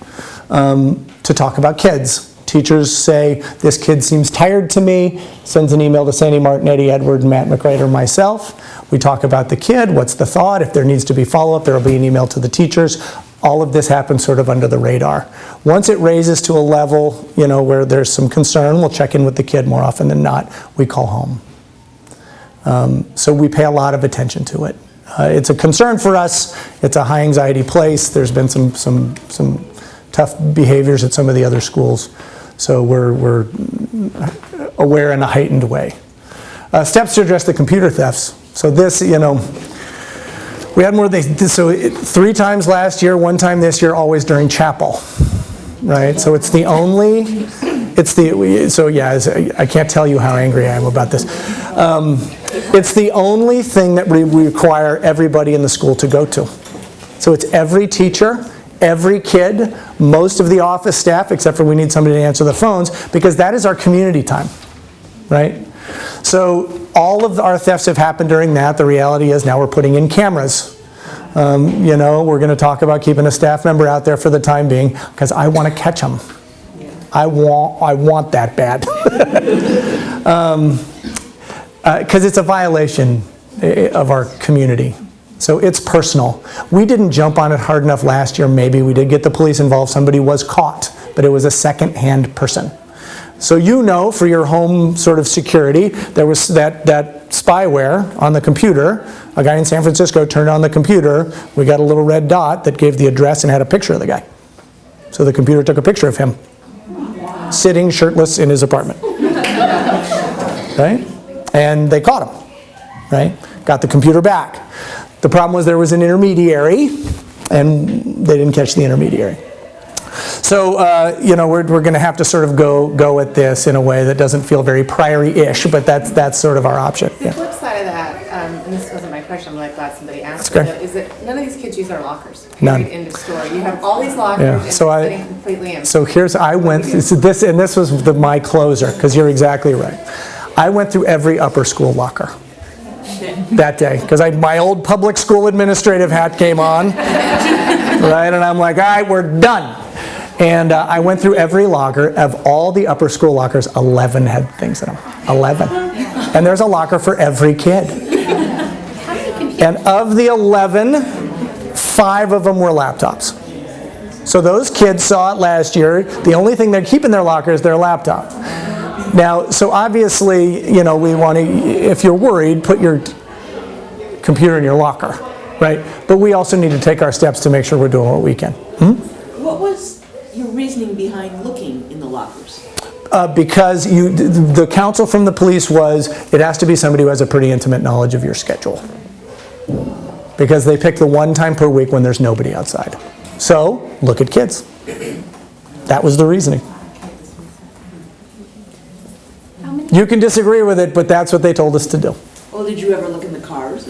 Speaker 1: to talk about kids. Teachers say, this kid seems tired to me, sends an email to Sandy Martin, Eddie Edward, Matt McRae, or myself. We talk about the kid, what's the thought. If there needs to be follow-up, there will be an email to the teachers. All of this happens sort of under the radar. Once it raises to a level, where there's some concern, we'll check in with the kid more often than not. We call home. So we pay a lot of attention to it. It's a concern for us. It's a high anxiety place. There's been some tough behaviors at some of the other schools. So we're aware in a heightened way. Steps to address the computer thefts. So this, we had more than, 3 times last year, 1 time this year, always during chapel, right? So it's the only, I can't tell you how angry I am about this. It's the only thing that we require everybody in the school to go to. So it's every teacher, every kid, most of the office staff, except for we need somebody to answer the phones, because that is our community time, right? So all of our thefts have happened during that. The reality is now we're putting in cameras. We're going to talk about keeping a staff member out there for the time being, because I want to catch them. I want that bad. Because it's a violation of our community. So it's personal. We didn't jump on it hard enough last year. Maybe we did get the police involved. Somebody was caught, but it was a second-hand person. So for your home sort of security, there was that spyware on the computer. A guy in San Francisco turned on the computer. We got a little red dot that gave the address and had a picture of the guy. So the computer took a picture of him sitting shirtless in his apartment. Right? And they caught him. Right? Got the computer back. The problem was there was an intermediary, and they didn't catch the intermediary. So, we're going to have to sort of go at this in a way that doesn't feel very Priory-ish, but that's sort of our option.
Speaker 4: The flip side of that, and this wasn't my question, I'm really glad somebody asked it, is that none of these kids use our lockers.
Speaker 1: None.
Speaker 4: In the store. You have all these lockers and
Speaker 1: so
Speaker 4: it's sitting completely empty.
Speaker 1: So I went, this was my closer, because you're exactly right. I went through every upper school locker that day, because my old public school administrative hat came on, right, and I'm like, all right, we're done. And I went through every locker. Of all the upper school lockers, 11 had things in them. 11. And there's a locker for every kid. And of the 11, 5 of them were laptops. So those kids saw it last year. The only thing they're keeping in their locker is their laptop. Now, so obviously, we want to, if you're worried, put your computer in your locker, right? But we also need to take our steps to make sure we're doing what we can.
Speaker 5: What was your reasoning behind looking in the lockers?
Speaker 1: Because the counsel from the police was, it has to be somebody who has a pretty intimate knowledge of your schedule. Because they pick the 1 time per week when there's nobody outside. So, look at kids. That was the reasoning. You can disagree with it, but that's what they told us to do.
Speaker 5: Well, did you ever look in the cars?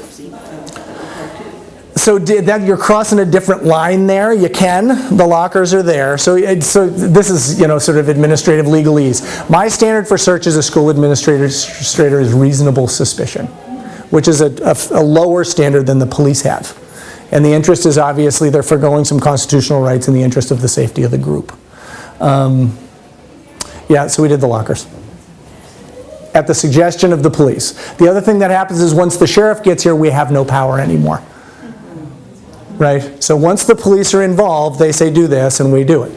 Speaker 1: So you're crossing a different line there. You can. The lockers are there. So this is sort of administrative legalese. My standard for search as a school administrator is reasonable suspicion, which is a lower standard than the police have. And the interest is obviously they're foregoing some constitutional rights in the interest of the safety of the group. So we did the lockers at the suggestion of the police. The other thing that happens is once the sheriff gets here, we have no power anymore. Right? So once the police are involved, they say do this, and we do it.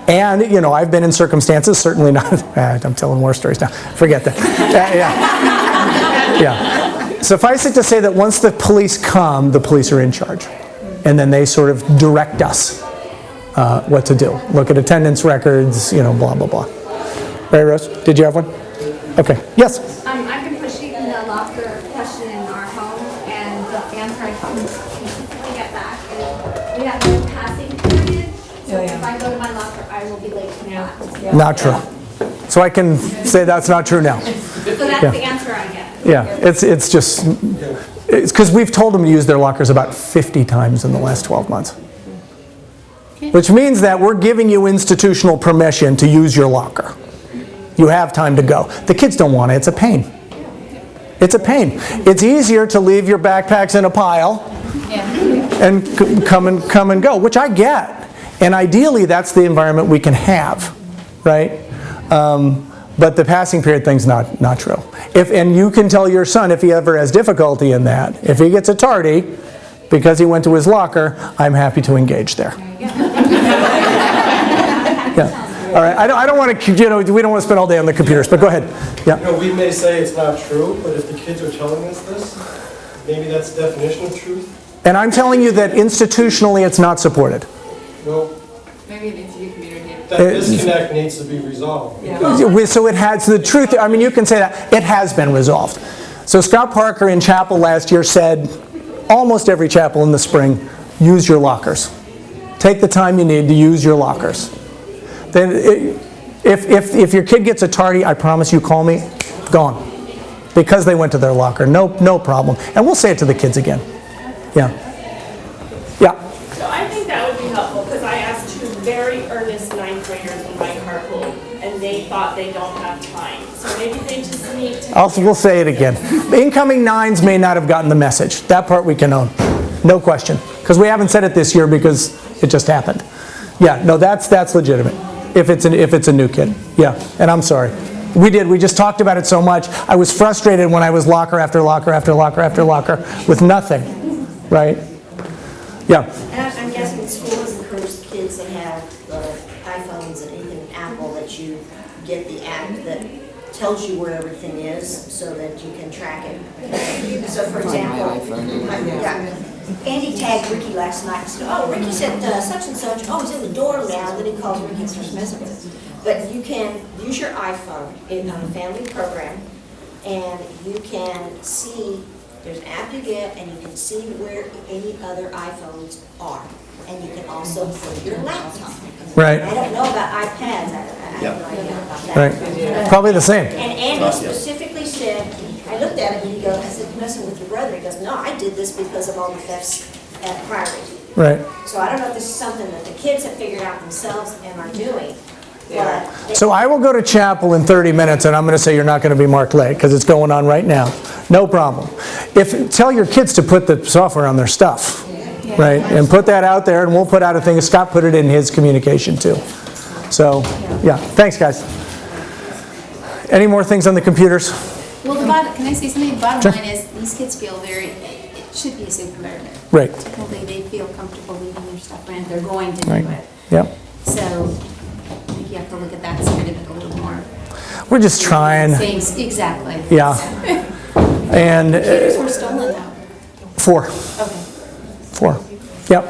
Speaker 1: And, I've been in circumstances, certainly not, I'm telling war stories now, forget that. Yeah. Suffice it to say that once the police come, the police are in charge. And then they sort of direct us what to do. Look at attendance records, blah, blah, blah. Mary Rose, did you have one? Okay, yes?
Speaker 6: I've been pushing the locker question in our home, and the answer I consistently get back is we have no passing period, so if I go to my locker, I will be late to class.
Speaker 1: Not true. So I can say that's not true now.
Speaker 6: So that's the answer I get.
Speaker 1: Yeah, it's just, it's because we've told them to use their lockers about 50 times in the last 12 months. Which means that we're giving you institutional permission to use your locker. You have time to go. The kids don't want it. It's a pain. It's a pain. It's easier to leave your backpacks in a pile and come and go, which I get. And ideally, that's the environment we can have, right? But the passing period thing's not true. And you can tell your son if he ever has difficulty in that. If he gets a tardy because he went to his locker, I'm happy to engage there. Yeah. All right. I don't want to, we don't want to spend all day on the computers, but go ahead. Yeah.
Speaker 7: We may say it's not true, but if the kids are telling us this, maybe that's the definition of truth.
Speaker 1: And I'm telling you that institutionally it's not supported.
Speaker 7: Well,
Speaker 4: Maybe it needs to be communicated.
Speaker 7: that disconnect needs to be resolved.
Speaker 1: So it has, the truth, I mean, you can say that, it has been resolved. So Scott Parker in chapel last year said, almost every chapel in the spring, use your lockers. Take the time you need to use your lockers. Then if your kid gets a tardy, I promise you, call me, gone. Because they went to their locker, no problem. And we'll say it to the kids again. Yeah. Yeah.
Speaker 8: So I think that would be helpful, because I asked two very earnest ninth graders in my carpool, and they thought they don't have time. So maybe they just need to...
Speaker 1: We'll say it again. Incoming nines may not have gotten the message. That part we can own. No question. Because we haven't said it this year because it just happened. Yeah, no, that's legitimate. If it's a new kid. Yeah, and I'm sorry. We just talked about it so much. I was frustrated when I was locker after locker after locker after locker with nothing, right? Yeah.
Speaker 9: And I'm guessing the school has encouraged kids that have iPhones and anything Apple that you get the app that tells you where everything is so that you can track it. So for example, Andy tagged Ricky last night and said, oh, Ricky said such and such, oh, he's in the door now, and then he calls Ricky and starts messing with it. But you can use your iPhone on a family program, and you can see, there's an app you get, and you can see where any other iPhones are. And you can also put your laptop.
Speaker 1: Right.
Speaker 9: I don't know about iPads, I have no idea about that.
Speaker 1: Right. Probably the same.
Speaker 9: And Andy specifically said, I looked at him and he goes, I said, you're messing with your brother. He goes, no, I did this because of all the thefts at Priory.
Speaker 1: Right.
Speaker 9: So I don't know if this is something that the kids have figured out themselves and are doing. But
Speaker 1: So I will go to chapel in 30 minutes and I'm going to say you're not going to be marked late because it's going on right now. No problem. Tell your kids to put the software on their stuff. Right, and put that out there, and we'll put out a thing. Scott put it in his communication too. So, yeah, thanks, guys. Any more things on the computers?
Speaker 10: Well, can I say something? The bottom line is these kids feel it should be a safe environment.
Speaker 1: Right.
Speaker 10: Hopefully they feel comfortable leaving their stuff around. They're going to do
Speaker 1: Right.
Speaker 10: it.
Speaker 1: Yep.
Speaker 10: So I think you have to look at that side of it a little more.
Speaker 1: We're just trying.
Speaker 10: Exactly.
Speaker 1: Yeah. And
Speaker 10: Computers were stolen though.
Speaker 1: 4.
Speaker 10: Okay.
Speaker 1: 4. Yep.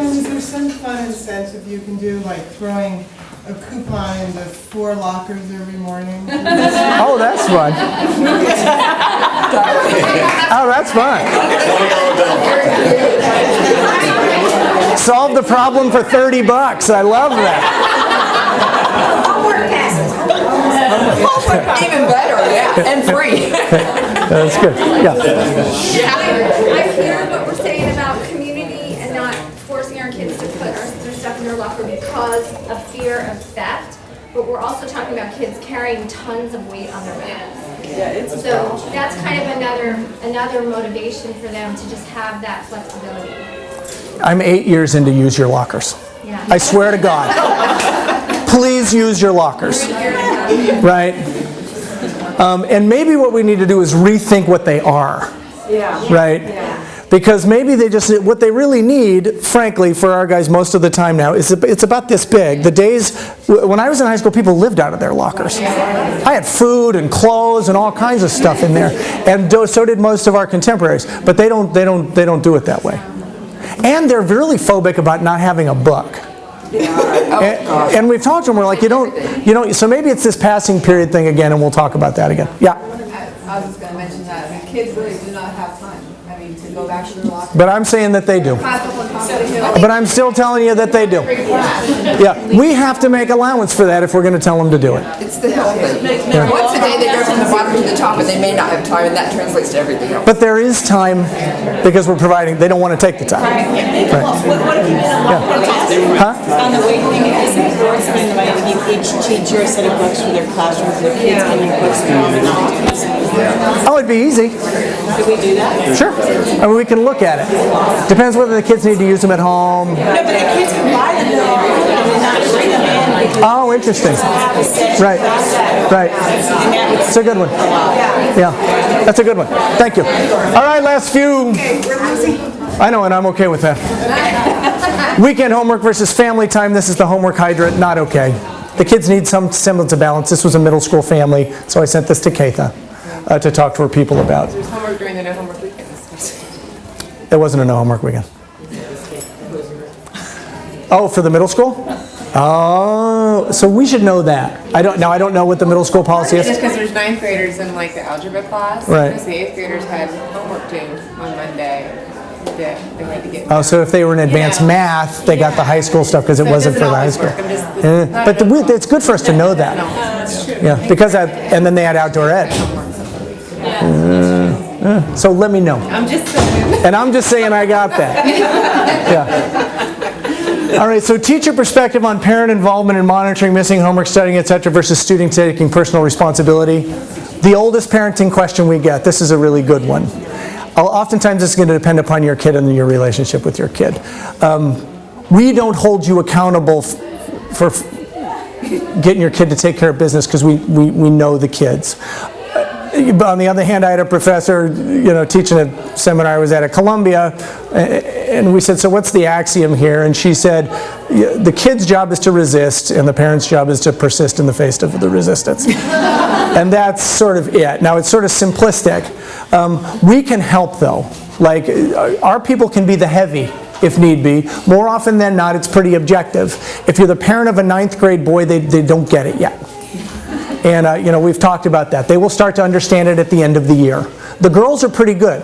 Speaker 11: Is there some fun incentive you can do, like throwing a coupon into 4 lockers every morning?
Speaker 1: Oh, that's fun. Oh, that's fun. Solve the problem for $30. I love that.
Speaker 9: homework passes.
Speaker 4: Even better, yeah, and free.
Speaker 1: That's good. Yeah.
Speaker 6: I hear what we're saying about community and not forcing our kids to put their stuff in their locker because of fear of theft, but we're also talking about kids carrying tons of weight on their backs. So that's kind of another motivation for them to just have that flexibility.
Speaker 1: I'm 8 years into use your lockers.
Speaker 6: Yeah.
Speaker 1: I swear to God. Please use your lockers. Right? And maybe what we need to do is rethink what they are.
Speaker 2: Yeah.
Speaker 1: Right?
Speaker 2: Yeah.
Speaker 1: Because maybe what they really need, frankly, for our guys most of the time now, is it's about this big. The days, when I was in high school, people lived out of their lockers. I had food and clothes and all kinds of stuff in there. And so did most of our contemporaries. But they don't do it that way. And they're really phobic about not having a book. And we've talked to them, we're like, you don't, so maybe it's this passing period thing again, and we'll talk about that again. Yeah.
Speaker 4: I was just going to mention that. I mean, kids really do not have time. I mean, to go back to their locker.
Speaker 1: But I'm saying that they do.
Speaker 4: Pack up and
Speaker 1: But I'm still telling you that they do. Yeah, we have to make allowance for that if we're going to tell them to do it.
Speaker 12: It's the whole thing. Once a day they go from the bottom to the top and they may not have time, and that translates to everything else.
Speaker 1: But there is time because we're providing, they don't want to take the time. Right.
Speaker 5: What if you did a lot on the way thing, is it worth spending the money to give each teacher a set of books for their classroom for their kids and their books for them not to do this?
Speaker 1: Oh, it'd be easy.
Speaker 5: Could we do that?
Speaker 1: Sure. I mean, we can look at it. Depends whether the kids need to use them at home.
Speaker 5: No, but the kids can buy them and not bring them in because
Speaker 1: Oh, interesting. Right. Right. It's a good one. Yeah, that's a good one. Thank you. All right, last few. I know, and I'm okay with that. Weekend homework versus family time. This is the homework hydrant. Not okay. The kids need some semblance of balance. This was a middle school family, so I sent this to Keitha to talk to her people about.
Speaker 4: There's homework during the no homework weekend.
Speaker 1: It wasn't a no homework weekend. Oh, for the middle school? Oh, so we should know that. I don't know what the middle school policy is.
Speaker 4: Just because there's 9th graders in like the algebra class.
Speaker 1: Right.
Speaker 4: Because the 8th graders had homework due on Monday. They had to get.
Speaker 1: Oh, so if they were in advanced math, they got the high school stuff because it wasn't for the high school. But it's good for us to know that. Yeah, because and then they had outdoor ed. So let me know.
Speaker 5: I'm just saying.
Speaker 1: And I'm just saying I got that. Yeah. All right, so teacher perspective on parent involvement in monitoring, missing homework, studying, etc. versus student taking personal responsibility. The oldest parenting question we get, this is a really good one. Oftentimes it's going to depend upon your kid and your relationship with your kid. We don't hold you accountable for getting your kid to take care of business because we know the kids. But on the other hand, I had a professor, teaching a seminar I was at Columbia, and we said, so what's the axiom here? And she said, the kid's job is to resist, and the parent's job is to persist in the face of the resistance. And that's sort of it. Now, it's sort of simplistic. We can help, though. Like, our people can be the heavy, if need be. More often than not, it's pretty objective. If you're the parent of a 9th grade boy, they don't get it yet. And, we've talked about that. They will start to understand it at the end of the year. The girls are pretty good.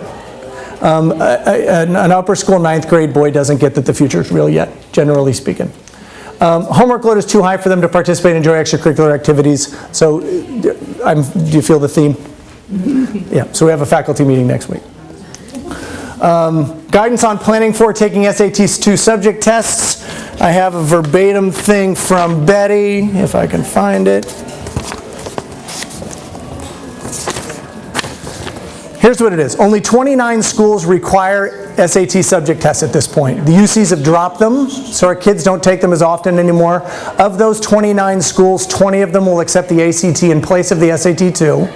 Speaker 1: An upper school 9th grade boy doesn't get that the future is real yet, generally speaking. Homework load is too high for them to participate and enjoy extracurricular activities. So, do you feel the theme? Yeah, so we have a faculty meeting next week. Guidance on planning for taking SAT2 subject tests. I have a verbatim thing from Betty, if I can find it. Here's what it is. Only 29 schools require SAT subject tests at this point. The UCs have dropped them, so our kids don't take them as often anymore. Of those 29 schools, 20 of them will accept the ACT in place of the SAT2.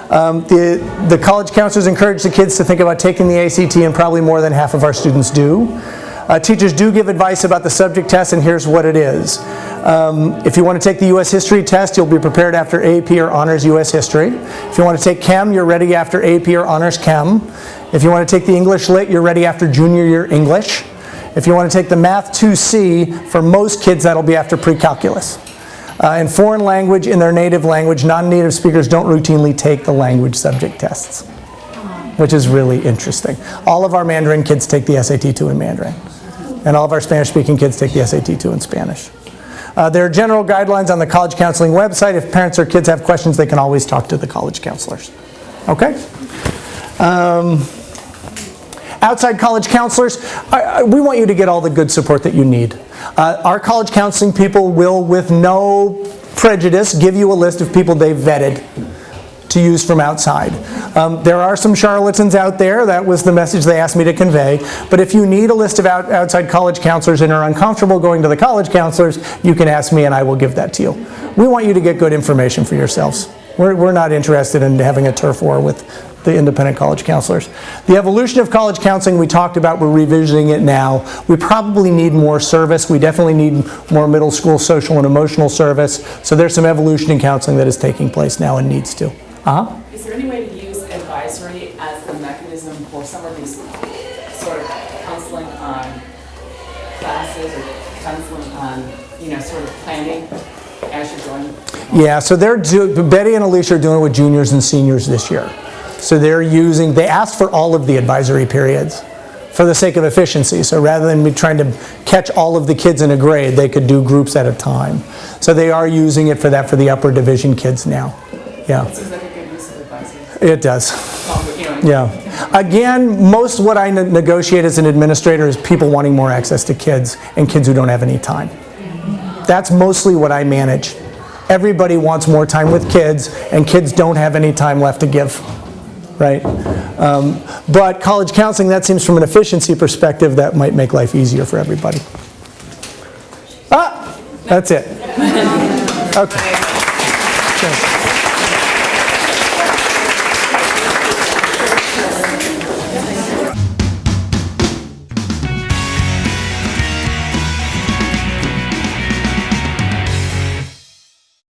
Speaker 1: The college counselors encourage the kids to think about taking the ACT, and probably more than half of our students do. Teachers do give advice about the subject test, and here's what it is. If you want to take the U.S. History test, you'll be prepared after AP or Honors U.S. History. If you want to take Chem, you're ready after AP or Honors Chem. If you want to take the English Lit, you're ready after Junior Year English. If you want to take the Math 2C, for most kids, that'll be after Pre-Calculus. In foreign language, in their native language, non-native speakers don't routinely take the language subject tests, which is really interesting. All of our Mandarin kids take the SAT2 in Mandarin, and all of our Spanish-speaking kids take the SAT2 in Spanish. There are general guidelines on the college counseling website. If parents or kids have questions, they can always talk to the college counselors. Okay? Outside college counselors, we want you to get all the good support that you need. Our college counseling people will, with no prejudice, give you a list of people they've vetted to use from outside. There are some charlatans out there. That was the message they asked me to convey. But if you need a list of outside college counselors and are uncomfortable going to the college counselors, you can ask me and I will give that to you. We want you to get good information for yourselves. We're not interested in having a turf war with the independent college counselors. The evolution of college counseling we talked about, we're revisiting it now. We probably need more service. We definitely need more middle school social and emotional service. So there's some evolution in counseling that is taking place now and needs to.
Speaker 13: Is there any way to use advisory as a mechanism for some of these sort of counseling on classes or counseling on, sort of planning as you're going?
Speaker 1: Yeah, so Betty and Alicia are doing it with juniors and seniors this year. So they asked for all of the advisory periods for the sake of efficiency. So rather than me trying to catch all of the kids in a grade, they could do groups at a time. So they are using it for that for the upper division kids now. Yeah.
Speaker 13: It seems like a good use of advisory.
Speaker 1: It does. Yeah. Again, most what I negotiate as an administrator is people wanting more access to kids and kids who don't have any time. That's mostly what I manage. Everybody wants more time with kids, and kids don't have any time left to give, right? But college counseling, that seems from an efficiency perspective, that might make life easier for everybody. That's it. Okay.